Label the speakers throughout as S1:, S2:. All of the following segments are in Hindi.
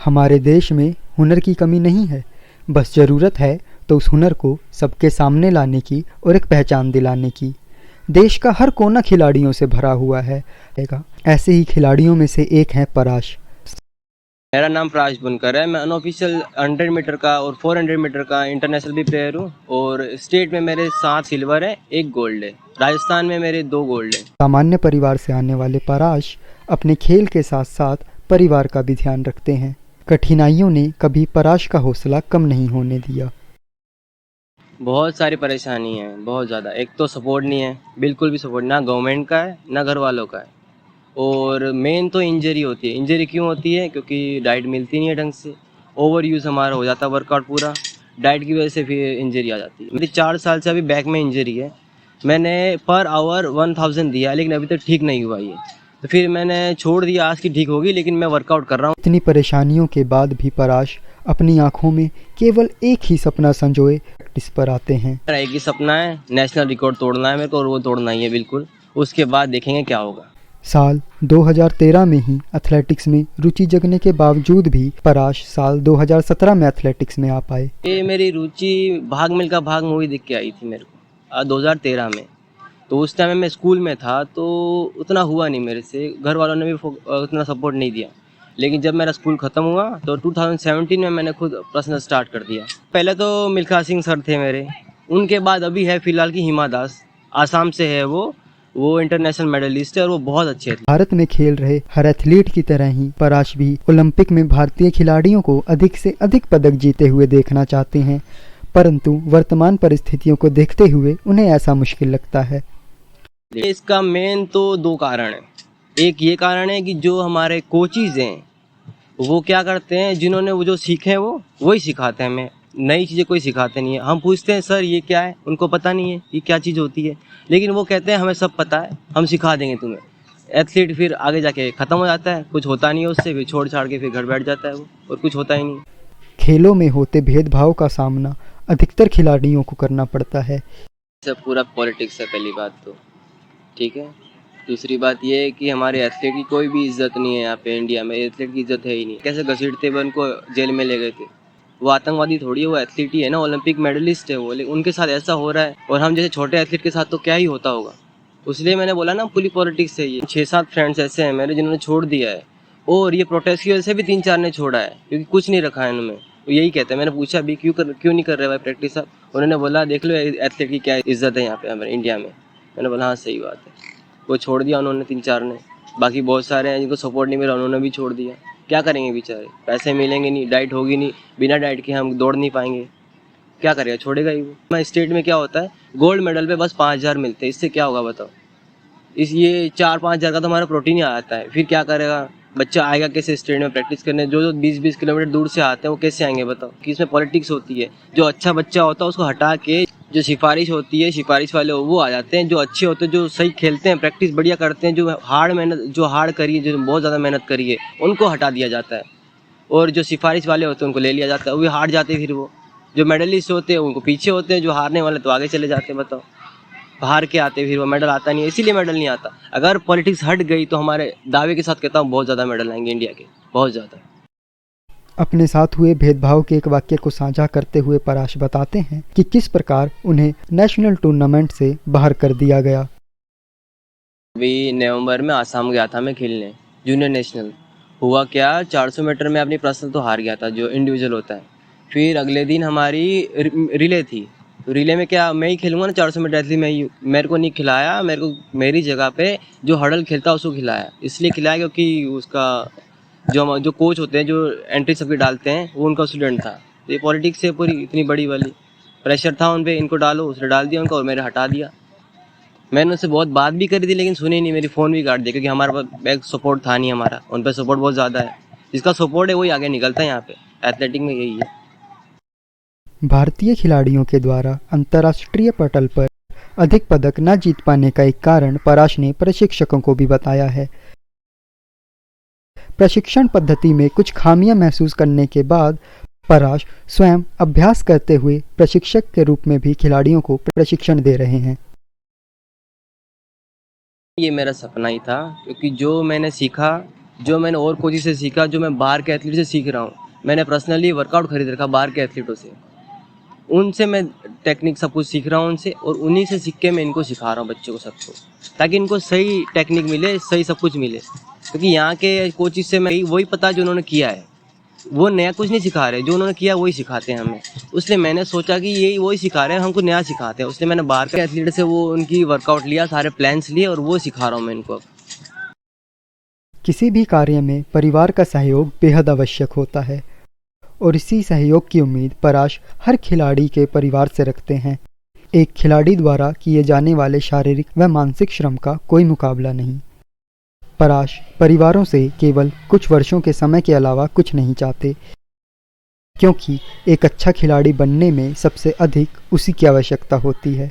S1: हमारे देश में हुनर की कमी नहीं है, बस ज़रूरत है तो उस हुनर को सबके सामने लाने की और एक पहचान दिलाने की। देश का हर कोना खिलाड़ियों से भरा हुआ है। ऐसे ही खिलाड़ियों में से एक हैं पराश।
S2: मेरा नाम पराश बुनकर है। मैं अनऑफिशियल 100 मीटर का और 400 मीटर का इंटरनेशनल भी प्लेयर हूँ और स्टेट में मेरे 7 सिल्वर है, 1 गोल्ड है। राजस्थान में मेरे 2 गोल्ड है।
S1: सामान्य परिवार से आने वाले पराश अपने खेल के साथ साथ परिवार का भी ध्यान रखते हैं। कठिनाइयों ने कभी पराश का हौसला कम नहीं होने दिया।
S2: बहुत सारी परेशानी है, बहुत ज़्यादा। एक तो सपोर्ट नहीं है, बिल्कुल भी सपोर्ट ना गवर्नमेंट का है ना घर वालों का है। और मेन तो इंजरी होती है। इंजरी क्यों होती है? क्योंकि डाइट मिलती नहीं है ढंग से। ओवर यूज़ हमारा हो जाता है वर्कआउट पूरा, डाइट की वजह से फिर इंजरी आ जाती है। मेरी 4 साल से अभी बैक में इंजरी है। मैंने पर आवर 1000 दिया लेकिन अभी तक ठीक नहीं हुआ ये, तो फिर मैंने छोड़ दिया। आज की ठीक होगी लेकिन मैं वर्कआउट कर रहा हूँ।
S1: इतनी परेशानियों के बाद भी पराश अपनी आंखों में केवल एक ही सपना संजोए प्रैक्टिस पर आते हैं।
S2: मेरा एक ही सपना है, नेशनल रिकॉर्ड तोड़ना है मेरे को और वो तोड़ना ही है बिल्कुल। उसके बाद देखेंगे क्या होगा।
S1: साल 2013 में ही एथलेटिक्स में रुचि जगने के बावजूद भी पराश साल 2017 में एथलेटिक्स में आ पाए।
S2: ये मेरी रुचि भाग मिल्खा भाग मूवी देख के आई थी मेरे को 2013 में। तो उस टाइम में मैं स्कूल में था तो उतना हुआ नहीं मेरे से, घर वालों ने भी उतना सपोर्ट नहीं दिया। लेकिन जब मेरा स्कूल ख़त्म हुआ तो 2017 में मैंने खुद पर्सनल स्टार्ट कर दिया। पहले तो मिल्खा सिंह सर थे मेरे, उनके बाद अभी है फ़िलहाल की हिमा दास, आसाम से है वो इंटरनेशनल मेडलिस्ट है और वो बहुत अच्छे थे।
S1: भारत में खेल रहे हर एथलीट की तरह ही पराश भी ओलंपिक में भारतीय खिलाड़ियों को अधिक से अधिक पदक जीते हुए देखना चाहते हैं, परंतु वर्तमान परिस्थितियों को देखते हुए उन्हें ऐसा मुश्किल लगता है।
S2: इसका मेन तो 2 कारण है। एक ये कारण है कि जो हमारे कोचिज़ हैं वो क्या करते हैं, जिन्होंने वो जो सीखे हैं वो वही सिखाते हैं हमें। नई चीज़ें कोई सिखाते नहीं है। हम पूछते हैं सर ये क्या है, उनको पता नहीं है ये क्या चीज़ होती है, लेकिन वो कहते हैं हमें सब पता है, हम सिखा देंगे तुम्हें। एथलीट फिर आगे जाके ख़त्म हो जाता है, कुछ होता नहीं है उससे, फिर छोड़ छाड़ के फिर घर बैठ जाता है वो, और कुछ होता ही नहीं।
S1: खेलों में होते भेदभाव का सामना अधिकतर खिलाड़ियों को करना पड़ता है।
S2: सब पूरा पॉलिटिक्स है पहली बात तो, ठीक है। दूसरी बात ये है कि हमारे एथलीट की कोई भी इज्जत नहीं है यहाँ पे इंडिया में। एथलीट की इज्जत है ही नहीं। कैसे घसीटते हुए उनको जेल में ले गए थे। वो आतंकवादी थोड़ी है, वो एथलीट ही है ना, ओलंपिक मेडलिस्ट है वो। लेकिन उनके साथ ऐसा हो रहा है और हम जैसे छोटे एथलीट के साथ तो क्या ही होता होगा। इसलिए मैंने बोला ना पूरी पॉलिटिक्स है ये। 6-7 फ्रेंड्स ऐसे हैं मेरे जिन्होंने छोड़ दिया है, और ये प्रोटेस्ट की वजह से भी 3-4 ने छोड़ा है क्योंकि कुछ नहीं रखा है इनमें। वो यही कहते हैं। मैंने पूछा अभी क्यों नहीं कर रहे भाई प्रैक्टिस आप? उन्होंने बोला देख लो एथलीट की क्या इज्जत है यहाँ पे हमारे इंडिया में। मैंने बोला हाँ सही बात है। वो छोड़ दिया उन्होंने 3-4 ने। बाकी बहुत सारे हैं जिनको सपोर्ट नहीं मिला, उन्होंने भी छोड़ दिया। क्या करेंगे बेचारे, पैसे मिलेंगे नहीं, डाइट होगी नहीं, बिना डाइट के हम दौड़ नहीं पाएंगे, क्या करेगा, छोड़ेगा ही वो। मैं स्टेट में क्या होता है, गोल्ड मेडल पे बस 5000 मिलते हैं, इससे क्या होगा बताओ। इस ये 4-5 हज़ार का तो हमारा प्रोटीन ही आ जाता है। फिर क्या करेगा बच्चा, आएगा कैसे स्टेट में प्रैक्टिस करने? जो 20-20 किलोमीटर दूर से आते हैं वो कैसे आएंगे बताओ। कि इसमें पॉलिटिक्स होती है। जो अच्छा बच्चा होता है उसको हटा के जो सिफारिश होती है, सिफारिश वाले वो आ जाते हैं। जो अच्छे होते हैं, जो सही खेलते हैं, प्रैक्टिस बढ़िया करते हैं, जो हार्ड करी है, जो बहुत ज़्यादा मेहनत करी है, उनको हटा दिया जाता है। और जो सिफारिश वाले होते हैं उनको ले लिया जाता है, वो भी हार जाते हैं। फिर वो जो मेडलिस्ट होते हैं उनको पीछे होते हैं, जो हारने वाले तो आगे चले जाते हैं। बताओ, हार के आते फिर वो मेडल आता नहीं है, इसीलिए मेडल नहीं आता। अगर पॉलिटिक्स हट गई तो हमारे दावे के साथ कहता हूँ बहुत ज़्यादा मेडल आएंगे इंडिया के, बहुत ज़्यादा।
S1: अपने साथ हुए भेदभाव के एक वाक्य को साझा करते हुए पराश बताते हैं कि किस प्रकार उन्हें नेशनल टूर्नामेंट से बाहर कर दिया गया।
S2: अभी नवंबर में आसाम गया था मैं खेलने, जूनियर नेशनल। हुआ क्या, 400 मीटर में अपनी पर्सनल तो हार गया था, जो इंडिविजुअल होता है। फिर अगले दिन हमारी रिले थी, तो रिले में क्या मैं ही खेलूंगा ना 400 मीटर, इसलिए मैं ही, मेरे को नहीं खिलाया। मेरे को मेरी जगह पे जो हडल खेलता उसको खिलाया। इसलिए खिलाया क्योंकि उसका जो कोच होते हैं, जो एंट्री सबकी डालते हैं, वो उनका स्टूडेंट था। ये पॉलिटिक्स है पूरी, इतनी बड़ी वाली प्रेशर था उन पे, इनको डालो, उसने डाल दिया उनको और मेरे हटा दिया। मैंने उनसे बहुत बात भी करी थी लेकिन सुनी नहीं, मेरी फ़ोन भी काट दिया क्योंकि हमारे पास बैक सपोर्ट था नहीं हमारा। उन पर सपोर्ट बहुत ज़्यादा है, जिसका सपोर्ट है वही आगे निकलता है यहाँ पे। एथलेटिक में यही है।
S1: भारतीय खिलाड़ियों के द्वारा अंतर्राष्ट्रीय पटल पर अधिक पदक न जीत पाने का एक कारण पराश ने प्रशिक्षकों को भी बताया है। प्रशिक्षण पद्धति में कुछ खामियां महसूस करने के बाद पराश स्वयं अभ्यास करते हुए प्रशिक्षक के रूप में भी खिलाड़ियों को प्रशिक्षण दे रहे हैं।
S2: ये मेरा सपना ही था क्योंकि जो मैंने सीखा, जो मैंने और कोचिंग से सीखा, जो मैं बाहर के एथलीट से सीख रहा हूँ, मैंने पर्सनली वर्कआउट खरीद रखा बाहर के एथलीटों से, उनसे मैं टेक्निक सब कुछ सीख रहा हूँ उनसे, और उन्हीं से सीख के मैं इनको सिखा रहा हूँ बच्चों को सबको, ताकि इनको सही टेक्निक मिले, सही सब कुछ मिले। क्योंकि यहाँ के कोचिंग से मैं वही पता जो उन्होंने किया है, वो नया कुछ नहीं सिखा रहे, जो उन्होंने किया वही सिखाते हैं हमें। इसलिए मैंने सोचा कि यही वही सिखा रहे हैं, हमको नया सिखाते हैं। उसलिए मैंने बाहर के एथलीट से वो उनकी वर्कआउट लिया, सारे प्लान्स लिए, और वो सिखा रहा हूँ मैं इनको।
S1: किसी भी कार्य में परिवार का सहयोग बेहद आवश्यक होता है और इसी सहयोग की उम्मीद पराश हर खिलाड़ी के परिवार से रखते हैं। एक खिलाड़ी द्वारा किए जाने वाले शारीरिक व मानसिक श्रम का कोई मुकाबला नहीं। पराश परिवारों से केवल कुछ वर्षों के समय के अलावा कुछ नहीं चाहते, क्योंकि एक अच्छा खिलाड़ी बनने में सबसे अधिक उसी की आवश्यकता होती है।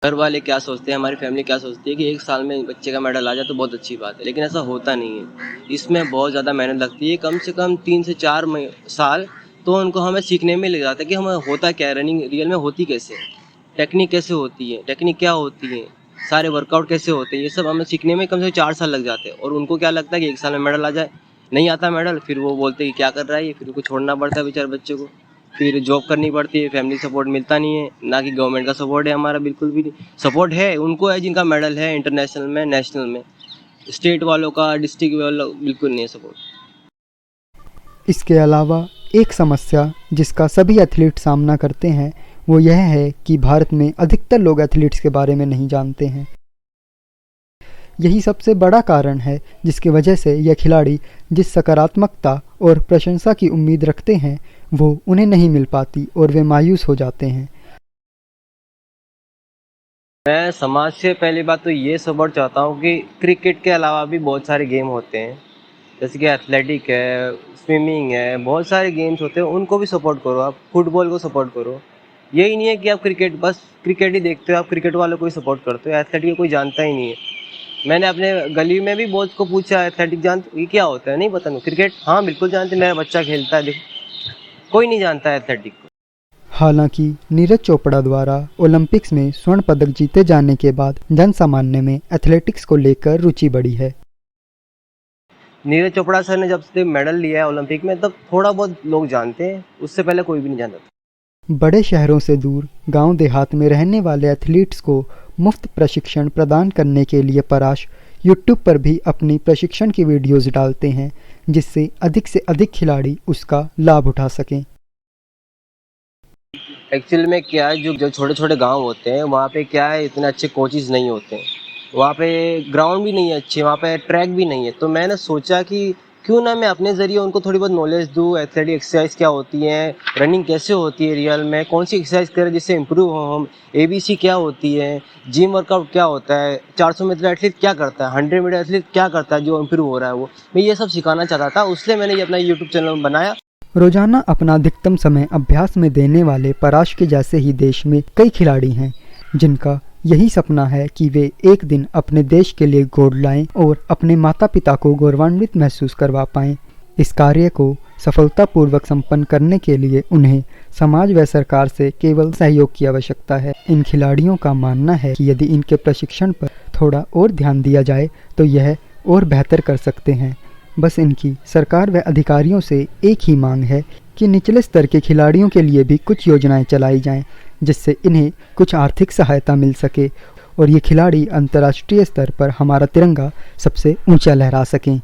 S2: घर वाले क्या सोचते हैं, हमारी फैमिली क्या सोचती है कि एक साल में बच्चे का मेडल आ जाए तो बहुत अच्छी बात है, लेकिन ऐसा होता नहीं है। इसमें बहुत ज़्यादा मेहनत लगती है, कम से कम 3 से 4 साल तो उनको हमें सीखने में लग जाता है कि हमें होता क्या है, रनिंग रियल में होती कैसे, टेक्निक कैसे होती है, टेक्निक क्या होती है, सारे वर्कआउट कैसे होते हैं, ये सब हमें सीखने में कम से कम 4 साल लग जाते हैं। और उनको क्या लगता है कि एक साल में मेडल आ जाए, नहीं आता मेडल, फिर वो बोलते हैं कि क्या कर रहा है ये, फिर उनको छोड़ना पड़ता है बेचारे बच्चे को, फिर जॉब करनी पड़ती है, फैमिली सपोर्ट मिलता नहीं है, ना कि गवर्नमेंट का सपोर्ट है, हमारा बिल्कुल भी नहीं। सपोर्ट है उनको है जिनका मेडल है इंटरनेशनल में, नेशनल में, स्टेट वालों का, डिस्ट्रिक्ट वालों बिल्कुल नहीं है सपोर्ट।
S1: इसके अलावा एक समस्या जिसका सभी एथलीट सामना करते हैं वो यह है कि भारत में अधिकतर लोग एथलीट्स के बारे में नहीं जानते हैं। यही सबसे बड़ा कारण है जिसकी वजह से यह खिलाड़ी जिस सकारात्मकता और प्रशंसा की उम्मीद रखते हैं वो उन्हें नहीं मिल पाती और वे मायूस हो जाते हैं।
S2: मैं समाज से पहली बात तो ये सपोर्ट चाहता हूँ कि क्रिकेट के अलावा भी बहुत सारे गेम होते हैं, जैसे कि एथलेटिक है, स्विमिंग है, बहुत सारे गेम्स होते हैं, उनको भी सपोर्ट करो। आप फुटबॉल को सपोर्ट करो, यही नहीं है कि आप क्रिकेट बस क्रिकेट ही देखते हो, आप क्रिकेट वालों को ही सपोर्ट करते हो, एथलेटिक कोई जानता ही नहीं है। मैंने अपने गली में भी बहुत को पूछा एथलेटिक जानते ये क्या होता है, नहीं पता नहीं। क्रिकेट हाँ बिल्कुल जानते, मेरा बच्चा खेलता है, देखो कोई नहीं जानता है एथलेटिक को।
S1: हालांकि नीरज चोपड़ा द्वारा ओलंपिक्स में स्वर्ण पदक जीते जाने के बाद जन सामान्य में एथलेटिक्स को लेकर रुचि बढ़ी है।
S2: नीरज चोपड़ा सर ने जब से मेडल लिया है ओलंपिक में, तब थोड़ा बहुत लोग जानते हैं, उससे पहले कोई भी नहीं जानता था।
S1: बड़े शहरों से दूर गांव देहात में रहने वाले एथलीट्स को मुफ्त प्रशिक्षण प्रदान करने के लिए पराश यूट्यूब पर भी अपनी प्रशिक्षण की वीडियोस डालते हैं, जिससे अधिक खिलाड़ी उसका लाभ उठा सकें।
S2: एक्चुअल में क्या है, जो छोटे छोटे गांव होते हैं वहाँ पे क्या है, इतने अच्छे कोचेस नहीं होते हैं, वहाँ पे ग्राउंड भी नहीं है अच्छे, वहाँ पे ट्रैक भी नहीं है। तो मैंने सोचा कि क्यों ना मैं अपने ज़रिए उनको थोड़ी बहुत नॉलेज दूँ, एथलेटिक एक्सरसाइज क्या होती है, रनिंग कैसे होती है रियल में, कौन सी एक्सरसाइज करें जिससे इम्प्रूव हो हम, ABC क्या होती है, जिम वर्कआउट क्या होता है, 400 मीटर एथलीट क्या करता है, 100 मीटर एथलीट क्या करता है जो इम्प्रूव हो रहा है, वो मैं ये सब सिखाना चाहता था। उसलिए मैंने ये अपना यूट्यूब चैनल बनाया।
S1: रोजाना अपना अधिकतम समय अभ्यास में देने वाले पराश के जैसे ही देश में कई खिलाड़ी हैं जिनका यही सपना है कि वे एक दिन अपने देश के लिए गोल्ड लाएं और अपने माता पिता को गौरवान्वित महसूस करवा पाएं। इस कार्य को सफलतापूर्वक संपन्न करने के लिए उन्हें समाज व सरकार से केवल सहयोग की आवश्यकता है। इन खिलाड़ियों का मानना है कि यदि इनके प्रशिक्षण पर थोड़ा और ध्यान दिया जाए तो यह और बेहतर कर सकते हैं। बस इनकी सरकार व अधिकारियों से एक ही मांग है कि निचले स्तर के खिलाड़ियों के लिए भी कुछ योजनाएं चलाई जाएं, जिससे इन्हें कुछ आर्थिक सहायता मिल सके और ये खिलाड़ी अंतर्राष्ट्रीय स्तर पर हमारा तिरंगा सबसे ऊंचा लहरा सकें।